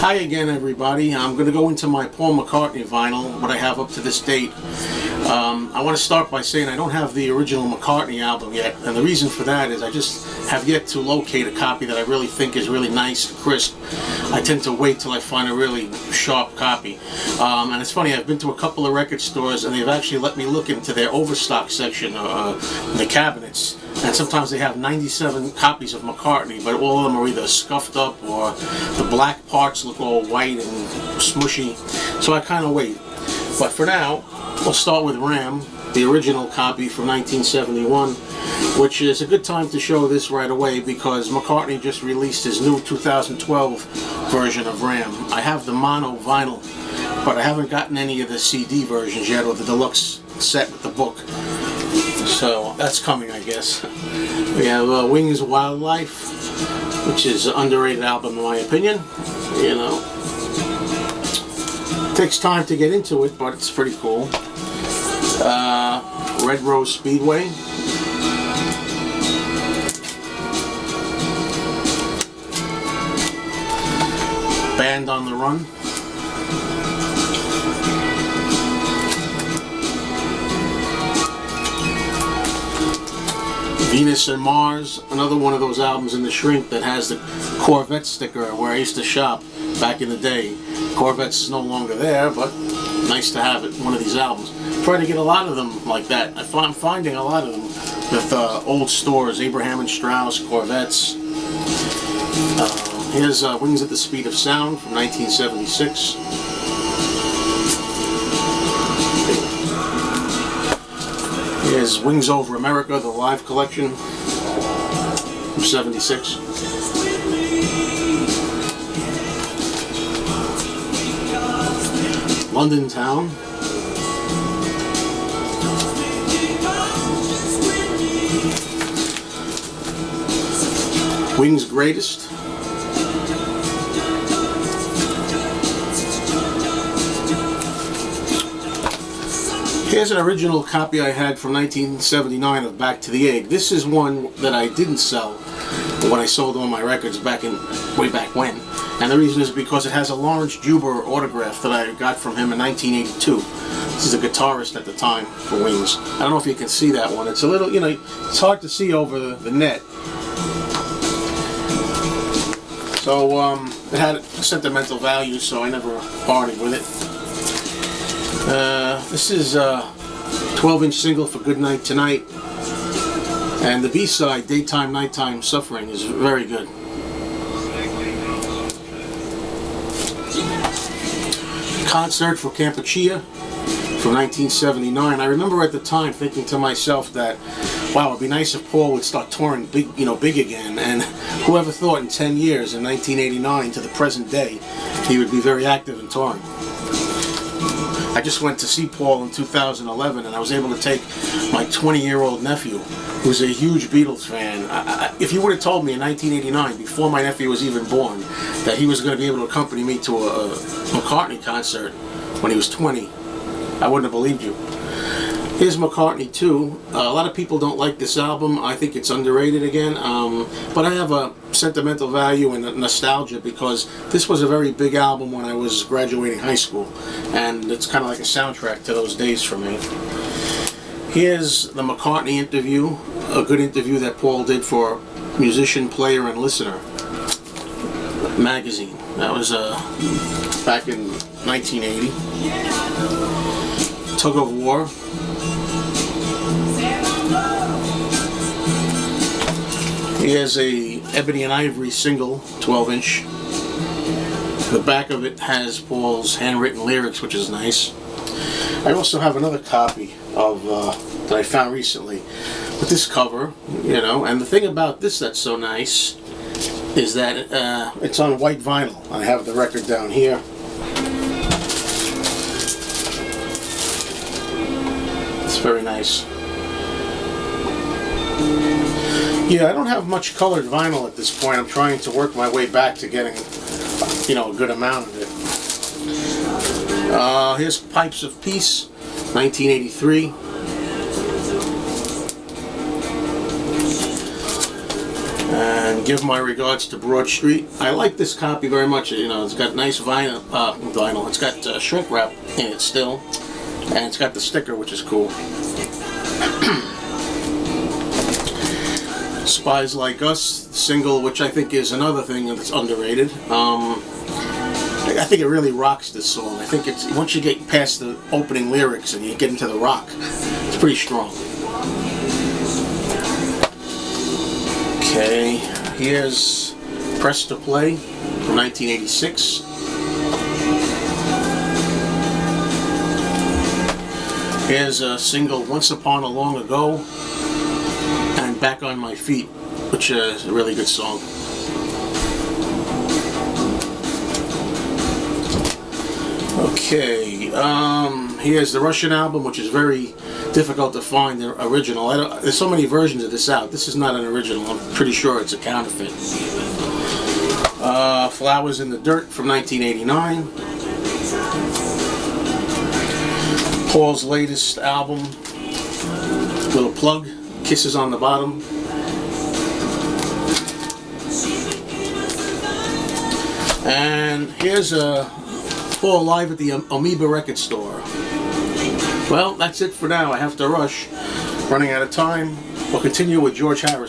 Hi again, everybody. I'm going to go into my Paul McCartney vinyl, what I have up to this date. I want to start by saying I don't have the original McCartney album yet, and the reason for that is I just have yet to locate a copy that I really think is really nice and crisp. I tend to wait till I find a really sharp copy. And it's funny, I've been to a couple of record stores and they've actually let me look into their overstock section, in the cabinets. And sometimes they have 97 copies of McCartney, but all of them are either scuffed up or the black parts look all white and smushy. So I kind of wait. But for now, we'll start with Ram, the original copy from 1971, which is a good time to show this right away because McCartney just released his new 2012 version of Ram. I have the mono vinyl, but I haven't gotten any of the CD versions yet or the deluxe set with the book. So that's coming, I guess. We have Wings Wildlife, which is an underrated album in my opinion. You know, takes time to get into it, but it's pretty cool. Red Rose Speedway. Band on the Run. Venus and Mars, another one of those albums in the shrink that has the Corvette sticker where I used to shop back in the day. Corvette's is no longer there, but nice to have it, one of these albums. Try to get a lot of them like that. I'm finding a lot of them with old stores, Abraham and Strauss, Corvettes. Here's Wings at the Speed of Sound from 1976. Here's Wings Over America, the live collection from 76. London Town. Wings Greatest. Here's an original copy I had from 1979 of Back to the Egg. This is one that I didn't sell when I sold all my records way back when. And the reason is because it has a Lawrence Juber autograph that I got from him in 1982. This is a guitarist at the time for Wings. I don't know if you can see that one. It's a little, it's hard to see over the net. So it had sentimental value, so I never partied with it. This is a 12-inch single for Good Night Tonight, and the B-side, Daytime Nighttime Suffering, is very good. Concert for Campuchia from 1979. I remember at the time thinking to myself that, wow, it'd be nice if Paul would start touring big again, and whoever thought in 10 years, in 1989 to the present day, he would be very active in touring. I just went to see Paul in 2011 and I was able to take my 20-year-old nephew, who's a huge Beatles fan. If you would have told me in 1989, before my nephew was even born, that he was going to be able to accompany me to a McCartney concert when he was 20, I wouldn't have believed you. Here's McCartney 2. A lot of people don't like this album. I think it's underrated again. But I have a sentimental value and nostalgia because this was a very big album when I was graduating high school. And it's kind of like a soundtrack to those days for me. Here's the McCartney interview. A good interview that Paul did for Musician, Player, and Listener magazine. That was back in 1980. Tug of War. Here's a Ebony and Ivory single, 12-inch. The back of it has Paul's handwritten lyrics, which is nice. I also have another copy of that I found recently with this cover, and the thing about this that's so nice is that it's on white vinyl. I have the record down here. It's very nice. Yeah, I don't have much colored vinyl at this point. I'm trying to work my way back to getting, a good amount of it. Here's Pipes of Peace, 1983. And give my regards to Broad Street. I like this copy very much. You know, it's got nice vinyl. It's got shrink wrap in it still, and it's got the sticker, which is cool. Spies Like Us single, which I think is another thing that's underrated. I think it really rocks this song. I think it's, once you get past the opening lyrics and you get into the rock, it's pretty strong. Okay, here's Press to Play from 1986. Here's a single, Once Upon a Long Ago, and Back on My Feet, which is a really good song. Okay, here's the Russian album, which is very difficult to find the original. There's so many versions of this out. This is not an original. I'm pretty sure it's a counterfeit. Flowers in the Dirt from 1989. Paul's latest album, little plug, Kisses on the Bottom. And here's Paul live at the Amoeba Record Store. Well, that's it for now. I have to rush. Running out of time. We'll continue with George Harrison.